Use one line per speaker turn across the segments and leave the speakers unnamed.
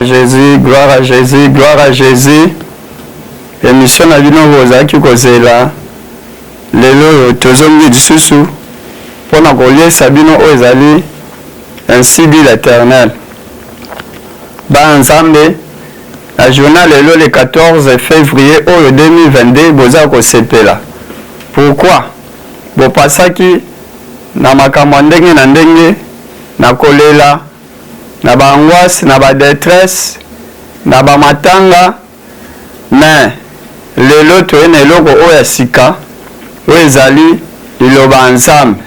Jésus, gloire à Jésus, gloire à Jésus. Émission na bino bozaki kozela lelo tozongi lisusu pona koliesa bino oyo ezali ainsi dit l'Éternel. Ba nzambe la journal lelo le 14 février oyo 2022 boza kosepela. Pourquoi? Bo pasaki na makambo ndenge na ndenge na kolela na ba angoisse na ba détresse na ba matanga mais lelo toyena eloko oyo ya sika oyo ezali liloba nzambe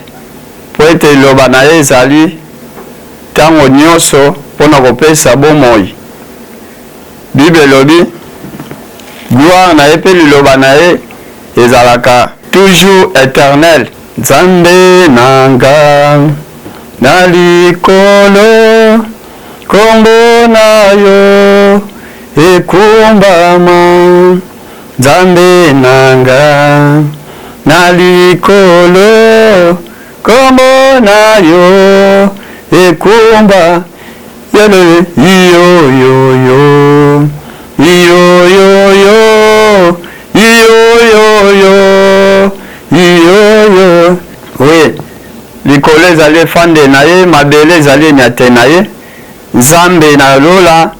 po ete liloba na ye ezali ntango nyonso mpona kopesa bomoi. Bible elobi gloire na ye mpe liloba na ye ezalaka toujours éternel. Nzambe nanga na likolo kombo na yo ekumbama. Nzambe nanga na likolo kombo na yo ekumba yele yo yo yo yo yo yo yo yo yo yo. Oui, likolo ezali efande na ye, mabele ezali enyate na ye. Nzambe na lola,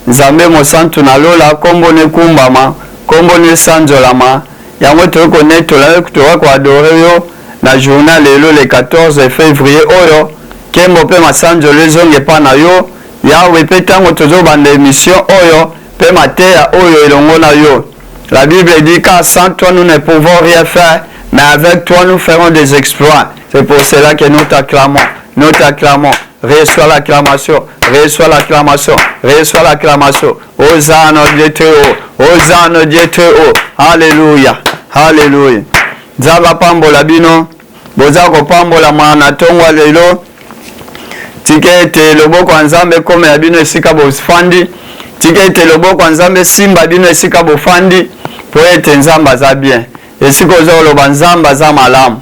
nzambe mosantu na lola, kombo nekumbama, kombo nesanzolama. Yango toyoko netola toka koadore yo na journal lelo le 14 février oyo kembo pe masanzolo ezonge pa na yo yawe pe tango tozobanda émission oyo pe mateya oyo elongo na yo. La Bible dit qu'à sans toi nous ne pouvons rien faire, mais avec toi nous ferons des exploits. C'est pour cela que nous t'acclamons, nous t'acclamons. Reçois l'acclamation, reçois l'acclamation, reçois l'acclamation. Hosanna au Dieu très haut, Hosanna au Dieu très haut. Alléluia, alléluia. Nzamba pambola bino, boza ko pambola mana tongwa lelo. Tikete loboko nzambe kome ya bino esika bofandi. Tikete loboko nzambe simba bino esika bofandi. Po ete nzamba za bien. Esika ozo loba nzamba za malamu.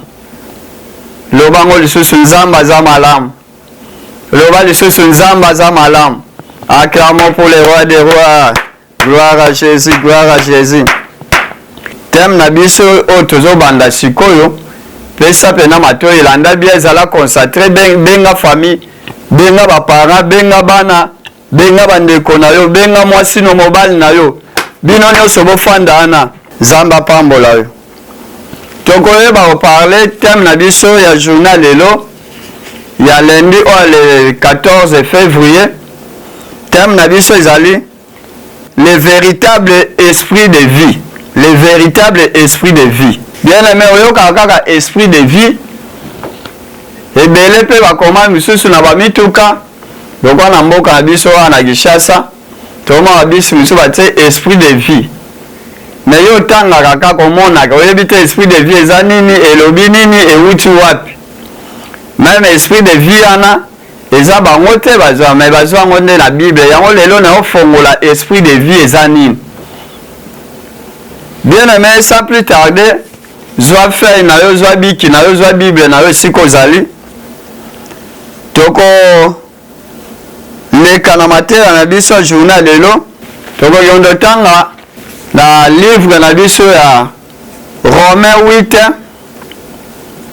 Lobango lisusu nzamba za malamu. Loba lisusu nzamba za malamu. Acclamons pour les rois des rois. Gloire à Jésus, gloire à Jésus. Thème na biso o tozobanda sikoyo pesa pena mato elanda bia ezala concentré benga famille, benga ba parents, benga bana, benga bandeko na yo, benga mwasi no mobile na yo. Bino nyonso bofanda ana zamba pambola yo. Tokoyeba o parler thème na biso ya journal lelo ya lundi o le 14 février. Thème na biso ezali le véritable esprit de vie. Le véritable esprit de vie. Bien aimé, oyoka kaka esprit de vie. Ebele pe bakoma misusu na bamituka. Lokwa na mboka na biso na Kinshasa. Toma biso misusu batie esprit de vie. Mais yo tanga kaka komona ka oyebi te esprit de vie eza nini elobi nini ewuti wapi. Même esprit de vie ana eza bango te bazwa mais bazwa ngo nde na Bible. Yango lelo na ofongola esprit de vie eza nini. Bien aimé, sans plus tarder, zwa feuille na yo, zwa biki na yo, zwa Bible na yo siko zali. Toko leka na matera na biso journal lelo. Toko yondo tanga na livre na biso ya Romains 8,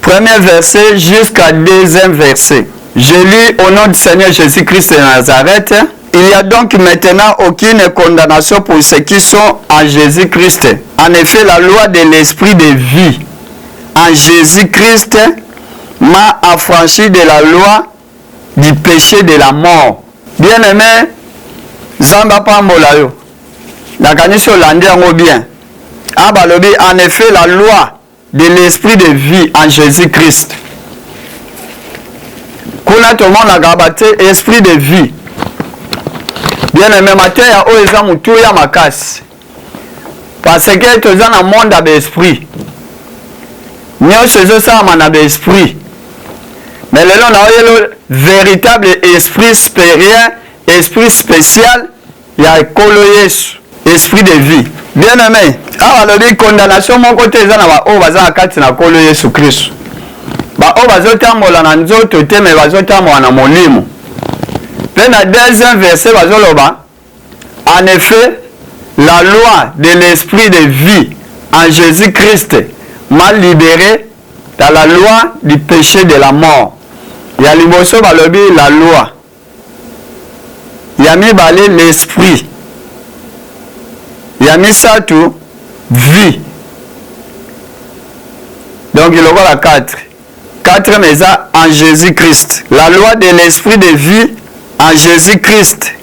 premier verset jusqu'à deuxième verset. Je lis au nom du Seigneur Jésus-Christ de Nazareth. Il n'y a donc maintenant aucune condamnation pour ceux qui sont en Jésus-Christ. En effet, la loi de l'esprit de vie en Jésus-Christ m'a affranchi de la loi du péché de la mort. Bien aimé, Zamba pambola yo. Nakaniso lande yango bien. Abalobi, en effet, la loi de l'esprit de vie en Jésus-Christ. Kuna tout le monde a gabate esprit de vie. Bien aimé, matin ya o eza mutu ya makasi. Parce que toza na monde ya esprit. Nyonso ezosala na esprit. Mais lelo na oyelo véritable esprit supérieur, esprit spécial ya ekolo Yesu, esprit de vie. Bien aimé, awa lobi condamnation moko te eza na ba o baza kati na kolo Yesu Kristo. Ba o bazotambola na nzoto te mais bazotambola na molimo. Pe na deuxième verset bazoloba En effet, la loi de l'esprit de vie en Jésus-Christ m'a libéré dans la loi du péché de la mort. Il y a l'imoso balobi la loi. Il y a mis balé l'esprit. Il y a mis ça tout vie. Donc il y aura la 4. 4 mais ça en Jésus-Christ. La loi de l'esprit de vie en Jésus-Christ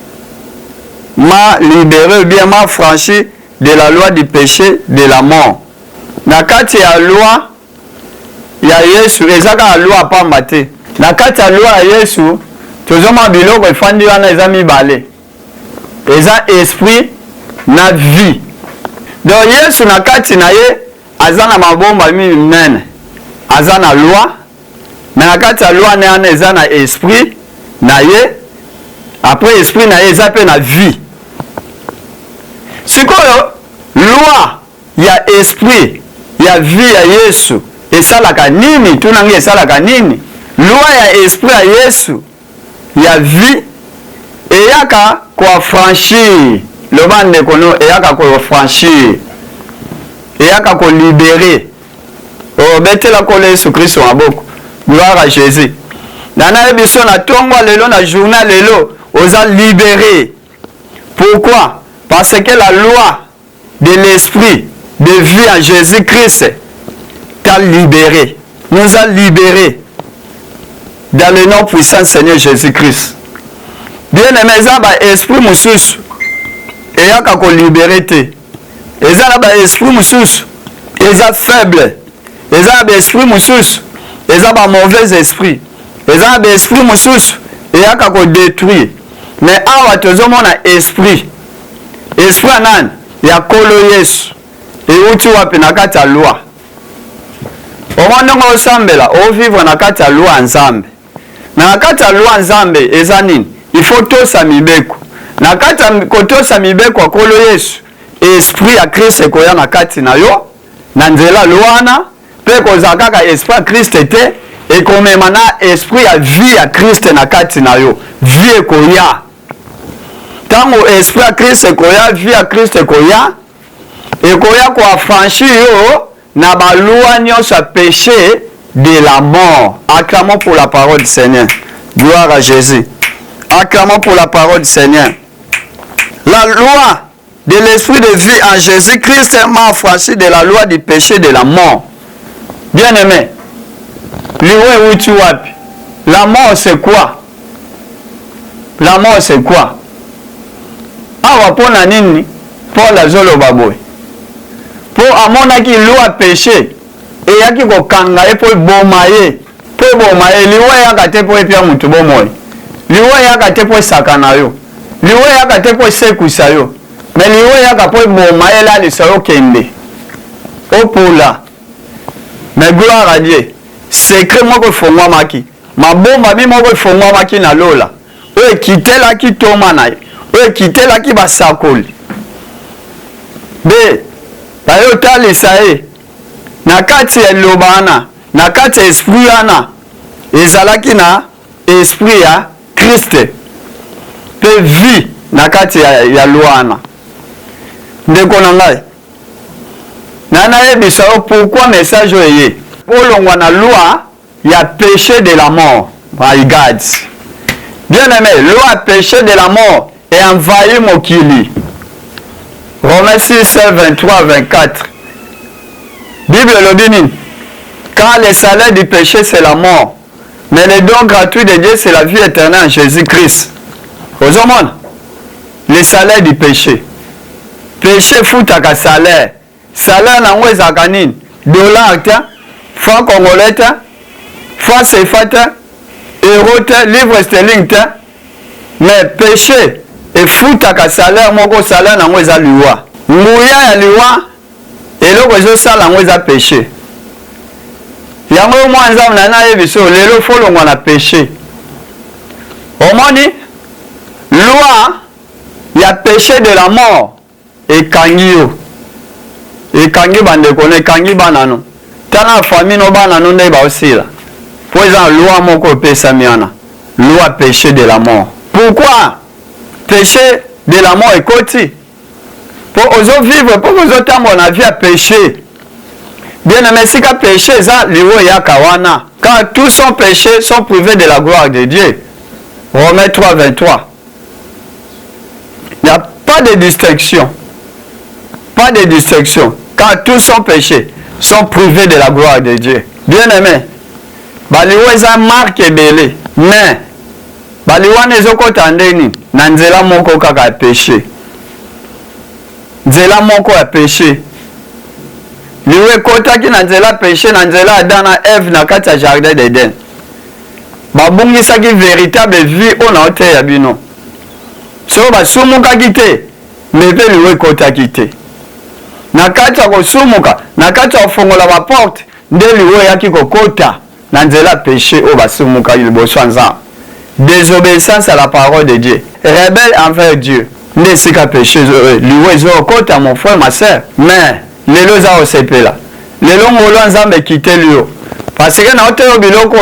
m'a libéré, bien m'a franchi de la loi du péché de la mort. Na kati ya loi ya Yesu ezaka la loi pamba te. Na kati ya loi ya Yesu tozoma biloko efandi wana eza mibale. Eza esprit na vie. Donc Yesu na kati na ye aza na mabomba minene. Aza na loi. Mais na kati ya loi na eza na esprit na ye. Après esprit na ye eza pe na vie. Sikoyo loi ya esprit ya vie ya Yesu esalaka nini? Tunangi esalaka nini? Loi ya esprit ya Yesu ya vie eyaka kwa franchir le bande kono eyaka kwa franchir eyaka ko libérer o betela ko Yesu Kristo maboko gloire à Jésus. Nana ebiso na tongo lelo na journal lelo oza libéré. Pourquoi? Parce que la loi de l'esprit de vie en Jésus-Christ t'a libéré. Nous a libérés dans le nom puissant Seigneur Jésus-Christ. Bien aimé, ça va esprit moussous. Et il y a qu'à libérer. Et ça va esprit moussous. Et ça faible. Et ça va esprit moussous. Et ça va mauvais esprit. Et ça va esprit moussous. Et il y a qu'à détruire. Mais awa tozomona esprit. Esprit anan ya kolo Yesu. Et uti wapi na kati ya loi. Omwana osambela o vivre na kati ya loi nzambe. Na kati ya loi nzambe eza nini? Il faut tosa mibeko. Na kati ya kotosa mibeko kolo Yesu. Esprit ya Christ ekoya na kati na yo. Na nzela loana pe kozaka ka esprit ya Christ te ekomema na esprit ya vie ya Christ na kati na yo. Vie ekoya. Tango esprit ya Christ ekoya, vie ya Christ ekoya, ekoya kwa franchi yo na balua nyonso ya péché de la mort. Acclamons pour la parole du Seigneur. Gloire à Jésus. Acclamons pour la parole du Seigneur. La loi de l'esprit de vie en Jésus-Christ m'a franchi de la loi du péché de la mort. Bien aimé, liwe uti wapi? La mort c'est quoi? La mort c'est quoi? Awa pona nini Paul azoloba boy po amonaki loi péché eyaki kokanga ye po boma ye liwe yaka te po epia mutu bomoy liwe yaka te po sakana yo liwe yaka te po sekusa yo mais liwe yaka po boma ye la lisa yo kende opola. Mais gloire à Dieu, secret moko fongwamaki mabomba mi moko fongwamaki na lola o ekitela ki toma na ye oye kitela ki basakoli be bayo talisa ye na kati ya lobana na kati ya esprit ana ezalaki na esprit ya Christ pe vie na kati ya loana. Ndeko na ngai nana yebisa yo pourquoi message oye olongwa na loi ya péché de la mort. My God, bien aimé, loi péché de la mort et envahi mokili. Romains 6, 23, 24. Bible le dit, car le salaire du péché c'est la mort, mais le don gratuit de Dieu c'est la vie éternelle en Jésus-Christ. Aux hommes, le salaire du péché. Péché foutaka salaire. Salaire na mweza kanine. Dollar ta, franc congolais ta, franc CFA ta, euro ta, livre sterling ta. Mais péché et foutaka salaire moko salaire na mweza liwa. Nguya ya liwa eloko ezosala yango eza péché. Yango mwa nzambe na naye biso lelo folongwa na péché. Omoni loi ya péché de la mort ekangi yo. Ekangi bandeko na ekangi banano. Tana famille no banano nde baosila. Po eza loi moko epesami wana. Loi péché de la mort. Pourquoi péché de la mort ekoti. Pour ozo vivre, pour ozo tambo na vie à péché. Bien aimé, si ka péché ça liwo ya kawana. Car tous sont péchés sont privés de la gloire de Dieu. Romains 3, 23. Il n'y a pas de distinction. Pas de distinction. Car tous sont péchés sont privés de la gloire de Dieu. Bien aimé. Baliwa eza marque ebele. Mais baliwa nezoko tandeni na nzela moko kaka ya péché. Nzela moko ya péché. Liwe kotaki na nzela péché na nzela Adam na Ève na kati ya jardin d'Éden. Babungisaki véritable vie ona ote ya bino. So basumukaki te, mpe liwe kotaki te. Na kati ya kosumuka, na kati ya kofongola ba porte, nde liwe yaki kokota na nzela péché o basumuka liboso nzambe. Désobéissance à la parole de Dieu. Rebelle envers Dieu. Nde sika péché liwe zo okota mon frère ma sœur. Mais lelo za osepela. Lelo ngolo nzambe kite liyo. Parce que na oteyo biloko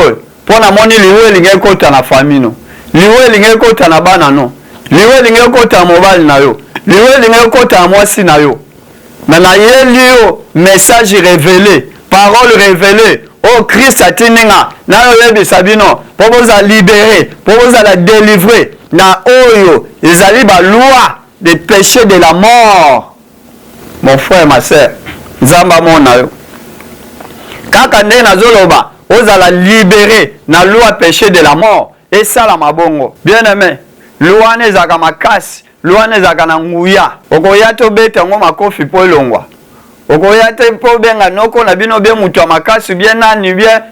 pona moni liwe linge kota na famille no. Liwe linge kota na bana no. Liwe linge kota mobile na yo. Liwe linge kota mwasi na yo. Mais na ye liyo message révélé, parole révélée. Oh Christ a tininga na yo yebisa bino po boza libérer, po boza la délivrer na oyo ezali ba loi des péchés de la mort. Mon frère, ma soeur, Zamba mona yo. Kaka nde nazoloba, ozala libéré na loi péché de la mort. Et ça la mabongo. Bien aimé, loi nezaka makasi, loi nezaka na nguya. Okoya to bete ngo makofi po elongwa. Okoya te po benga noko na bino bien mutu makasi bien nani bien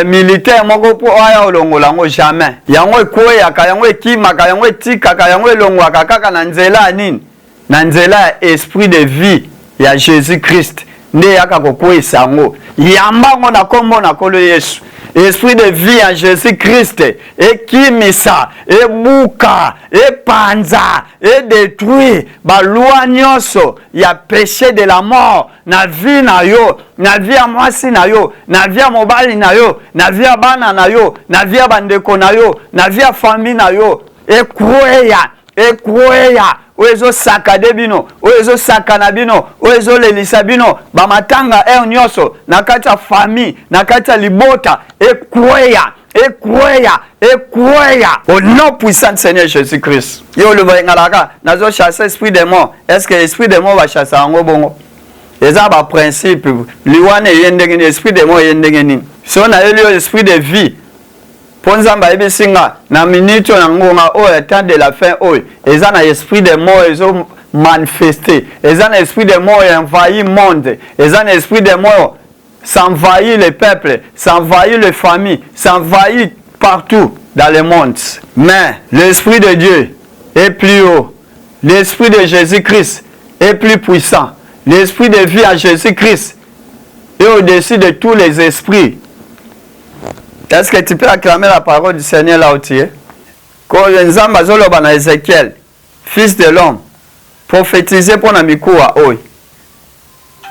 militaire moko po aya olongola ngo jamais. Yango ekoya ka yango ekima ka yango etika ka yango elongwa kaka na nzela nini? Na nzela esprit de vie ya Jésus-Christ nde yaka kokwesa ngo yamba ngo na kombo na kolo Yesu. Esprit de vie en Jésus-Christ ekimisa ebuka epanza détruit ba loi nyonso ya péché de la mort na vie na yo, na vie ya mwasi na yo, na vie ya mobali na yo, na vie ya bana na yo, na vie ya bandeko na yo, na vie ya famille na yo. Ekweya oezo sakade bino, oezo sakana bino, oezo lelisa bino ba matanga nyonso na kati ya famille, na kati ya libota. Ekweya au nom puissant de Seigneur Jésus-Christ. Yo le voyingalaka nazo chasser esprit de mort. Est-ce que esprit de mort va chasser ngo bongo? Eza ba principe liwane yendengeni esprit de mort yendengeni. So na yo esprit de vie. Ponzamba ebisinga na minute na ngonga o temps de la fin o eza na esprit de mort ezo manifester. Eza na esprit de mort envahir monde. Eza na esprit de mort s'envahir les peuples, s'envahir les familles, s'envahir partout dans le monde. Mais l'Esprit de Dieu est plus haut. L'Esprit de Jésus-Christ est plus puissant. L'Esprit de vie à Jésus-Christ est au-dessus de tous les esprits. Est-ce que tu peux acclamer la parole du Seigneur là où tu es? Quand Nzamba zoloba na Ézéchiel, fils de l'homme, prophétiser pour na mikuwa oi.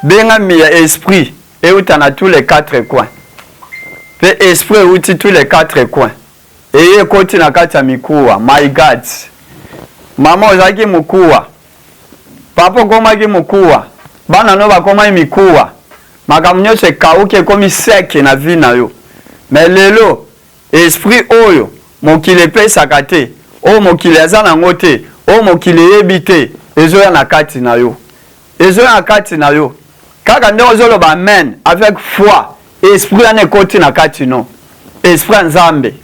Benga mi esprit et où t'en as tous les quatre coins. Puis esprit où tu tous les quatre coins. Et il continue à kata mikuwa. My God. Maman ozaki mukuwa. Papa koma ki mukuwa. Bana no ba koma mikuwa. Makamnyo se kauke komi seki na vie na yo. Mais lelo esprit oyo mokile pe sakate. O mokile azana ngote. O mokile yebite. Ezoya na kati na yo. Ezoya na kati na yo. Kaka nde ozoloba amen avec foi. Esprit ane koti na kati no. Esprit nzambe.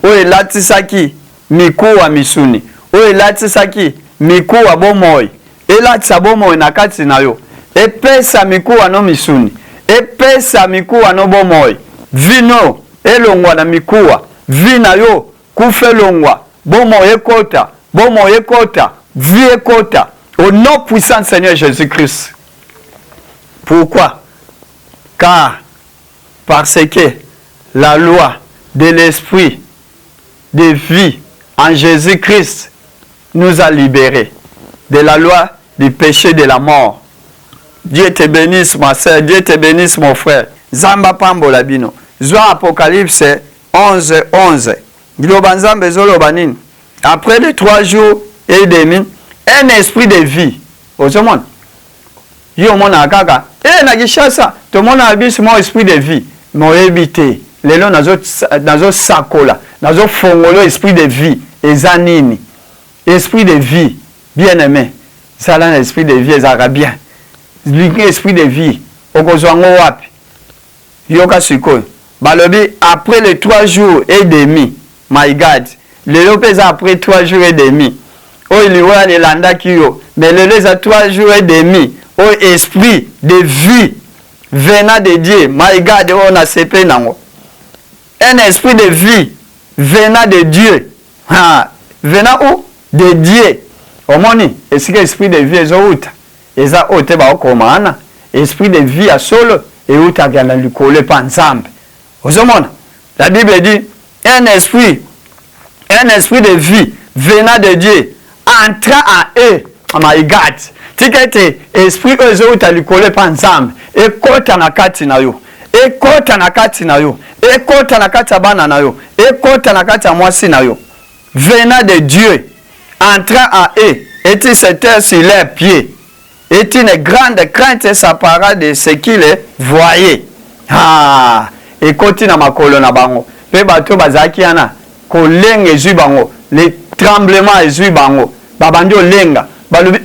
Oye latisaki mikuwa misuni. Oye latisaki mikuwa bomoi. Elatisa bomoi na kati na yo. Epesa mikuwa no misuni. Epesa mikuwa no bomoi. Vino elongwa na mikuwa. Vina yo kufe longwa. Bomoi ekota. Bomoi ekota. Vie ekota. Au nom puissant du Seigneur Jésus-Christ. Pourquoi? Car parce que la loi de l'esprit de vie en Jésus-Christ nous a libérés de la loi du péché de la mort. Dieu te bénisse ma soeur, Dieu te bénisse mon frère. Zamba pambo labino. Zoa Apocalypse 11:11. Après les 3 jours et demi, un esprit de vie. Au monde. Yo mon akaka. Et na gishasa, tout le monde a vu mon esprit de vie. Mon évité. Les lots nazo sakola, nazo fongolo esprit de vie. Et zanini. Esprit de vie. Bien aimé. Ça là, l'esprit de vie, ça bien. L'esprit de vie. Okozwango wapi. Yoka suko. Balobi, après les 3 jours et demi. My God. Les lots après 3 jours et demi. Oh, il y a les landa qui yo. Mais le les à 3 jours et demi. Oh, esprit de vie venant de Dieu. My God, on a CP nango. Un esprit de vie venant de Dieu. Venant où? De Dieu. Au moni, est-ce que l'esprit de vie est out? Et ça, au te ba okomana. Esprit de vie à solo. Et où tu as gagné le coller pas ensemble. Au monde, la Bible dit, un esprit de vie venant de Dieu. Entra en eux. Oh my God. Tikete esprit eux autres lui coller pas ensemble. Et kota na kati na yo. Et kota na kati na yo. Et kota na kati bana na yo. Et kota na kati mwasi na yo. Venant de Dieu. Entra en eux. Et il s'était sur leurs pieds. Et une grande crainte s'appara de ce qu'il voyait. Ah. Et continue na makolo na bango. Pe bato bazaki ana. Koleng ezu bango. Les tremblements ezu bango. Babandi olenga. Balubi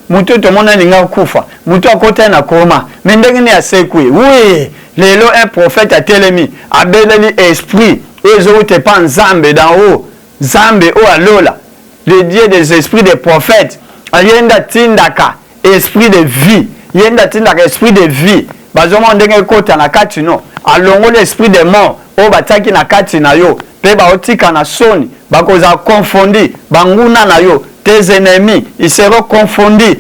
mutu to mona ninga kufa. Mutu akota na koma. Mendenge ni asekwe. Oui, lelo un prophète a telemi. Abeleli esprit. Ezo te pas nzambe d'en haut. Zambe o alola. Le Dieu des esprits des prophètes. Ayenda tindaka esprit de vie. Yenda tindaka esprit de vie. Bazomo ndenge kota na kati no. Alongo l'esprit de mort. O bataki na kati na yo. Pe ba otika na soni. Bakoza confondi. Banguna na yo. Tes ennemis, ils seront confondus.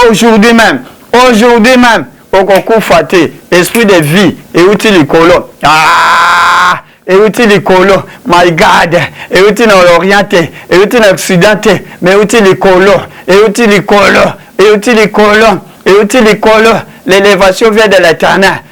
Aujourd'hui même, Okokufaté, esprit de vie, et outil du colo. Ah, et outil du colo, my God, et outil dans l'orienté, et outil dans l'occidenté, mais outil du colo, et outil du colo, et outil du colo, et outil du colo. L'élévation vient de l'éternel.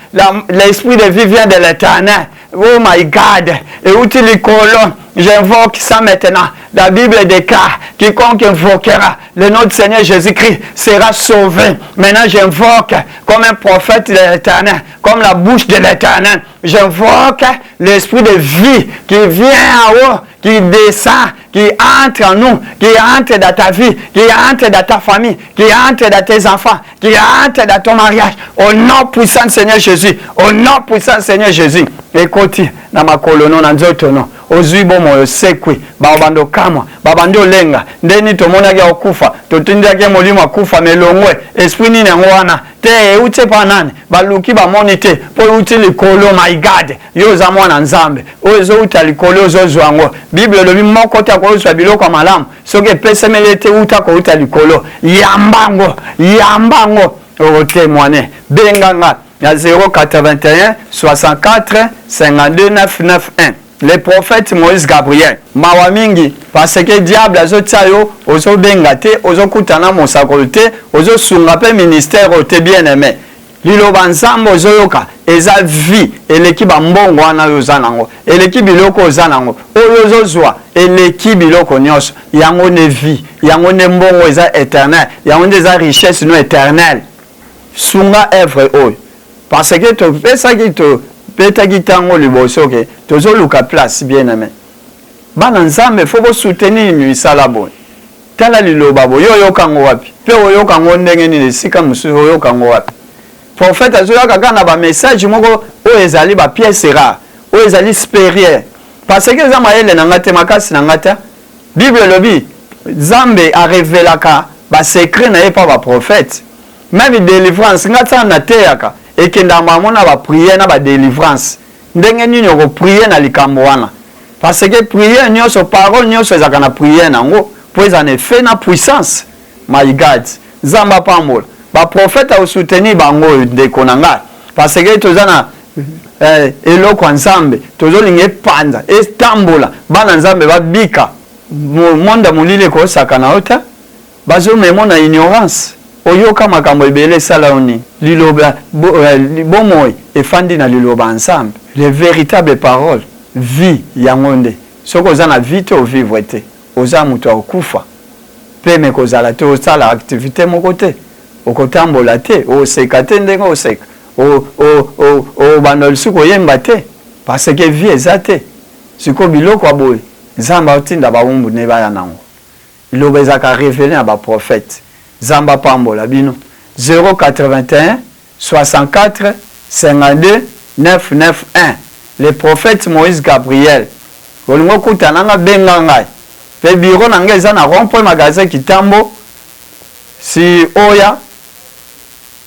L'esprit de vie vient de l'éternel. Oh my God, et outil du colo. J'invoque ça maintenant. La Bible déclare, quiconque invoquera le nom du Seigneur Jésus-Christ sera sauvé. Maintenant, j'invoque comme un prophète de l'Éternel, comme la bouche de l'Éternel. J'invoque l'esprit de vie qui vient en haut, qui descend, qui entre en nous, qui entre dans ta vie, qui entre dans ta famille, qui entre dans tes enfants, qui entre dans ton mariage. Au nom puissant du Seigneur Jésus, au nom puissant du Seigneur Jésus. Écoutez, dans ma colonne, dans notre nom. Ozuibo moyo sekwe babando kamwa babando lenga ndeni to mona ya okufa to tinda ke molimo akufa melongwe esprit ni ngwana te ute panane baluki ba monite po uti likolo my God yo za mwana nzambe ozo uta likolo zo zwango Bible lobi moko ta ko zo biloko malamu soke pesemelete uta ko uta likolo yambango o témoigner benganga ya 081 64 52 991. Le prophète Moïse Gabriel mawamingi parce que diable azotayo ozo bengate ozo kutana mosakolote ozo sunga pe ministère ote bien aimé liloba nzambo ozo yoka eza vie eleki ba mbongo wana yozanango eleki biloko ozanango ozo zwa eleki biloko nyos yango ne vie yango ne mbongo eza éternel yango eza richesse no éternel sunga œuvre oyo parce que to pesa ki to petaki tango liboso ke tozo luka place bien aimé bana nzambe faut bo soutenir misala bo tala liloba bo yo yokango wapi pe yokango ndenge ni sika musu yokango wapi prophète azoya kaka na ba message moko o ezali ba pièce rare o ezali supérieur parce que za mayele na ngate makasi na ngata Bible lobi Zambe a révélaka ba secret na pas ba prophète même délivrance ngata na teyaka et que dans ma mona va prier na ba délivrance ndenge nini ko prier na likambo wana parce que prier nyonso parole nyonso ezaka na prier nango po en effet na puissance my God zamba pambola ba prophète a soutenir bango de konanga parce que tozana eloko nzambe tozolinga panza estambola bana nzambe babika monde molile ko sakana ota bazo memona ignorance oyoka makambo ebele sala oni liloba bomoi efandi na liloba ensemble les véritables paroles vie yangonde soko za na vie to vivre te oza muto akufa pe me kozala te osala activité moko te okotambola te oseka te ndenge oseka banda lisuku oyemba te parce que vie eza te siko biloko ya boye nzambe atinda bawumbu ne baya nango iloba ezaka révélé na baprophète nzambe apambola bino 081 64 52 991 le prophète Moïse Gabriel olingo kutana nga benga ngai pe biro na nga eza na rond-point magasin Kitambo si oya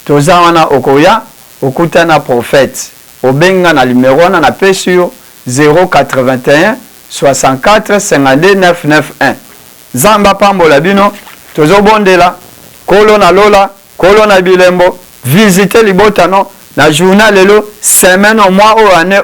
toza wana okoya okutana prophète obenga na numéro na pesi yo 081 64 52 991 Zamba pambola bino tozobondela kolo na lola kolo na bilembo visiter libotano na journal lelo semaine au mois ou année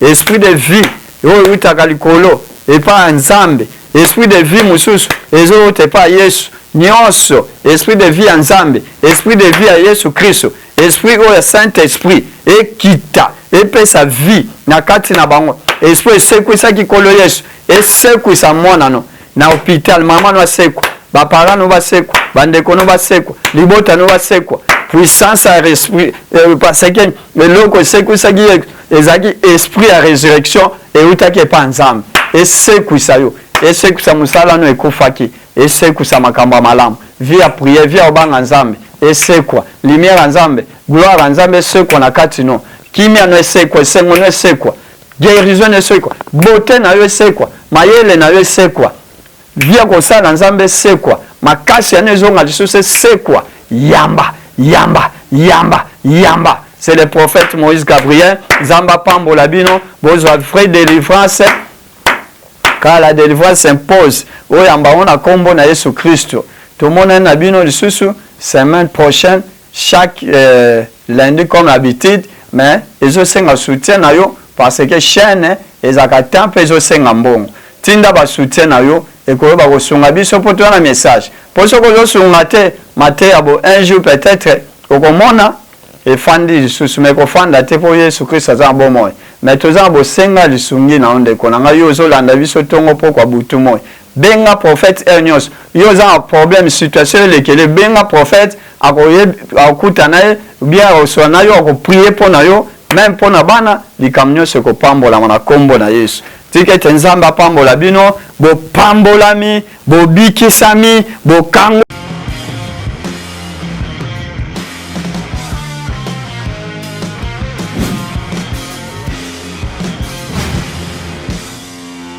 esprit de vie oyo utaka likolo epa nzambe esprit de vie mususu ezo te pa Yesu nyonso esprit de vie nzambe esprit de vie à Yesu Kristo esprit oyo Saint-Esprit ekita epesa vie na kati na bango esprit esekwisa kikolo Yesu esekwisa monano na hôpital mama no asekwa baparents no basekwa bandeko no basekwa libota no basekwa puissance à esprit parce que eloko esekwisa ki ezaki esprit à résurrection et utaki pa nzambe esekwisa yo esekwisa musala no ekufaki esekwisa makambo malamu via prière via obanga nzambe esekwa lumière nzambe gloire nzambe esekwa na kati no kimia no esekwa sengo no esekwa guérison esekwa beauté na yo esekwa mayele na yo esekwa via kosala nzambe esekwa makasi ya nezonga lisusu esekwa yamba yamba yamba yamba. C'est le prophète Moïse Gabriel. Zamba pambola bino bozwa vrai délivrance car la délivrance s'impose. Oyamba on a kombo na Yesu Kristo. Tout le monde na bino lisusu semaine prochaine chaque lundi comme d'habitude mais ezo senga soutien na yo parce que chaîne ezaka temple ezo senga mbongo. Tinda ba soutien na yo ekoyoba kosunga biso po tona message. Pour ce que zo sunga te maté abo un jour peut-être okomona et fandi lisusu me kofanda te po Yesu Kristo za bon moyo mais toza bo senga lisungi na onde konanga yo zolanda biso tongo po kwa butu moyo benga prophète Enios yo za problème situation lekele benga prophète akoye akutana bien osona yo ko prier po na yo même po na bana likamnyo se ko pambola na kombo na Yesu tike tenzamba pambola bino bo pambolami bo bikisami bo kango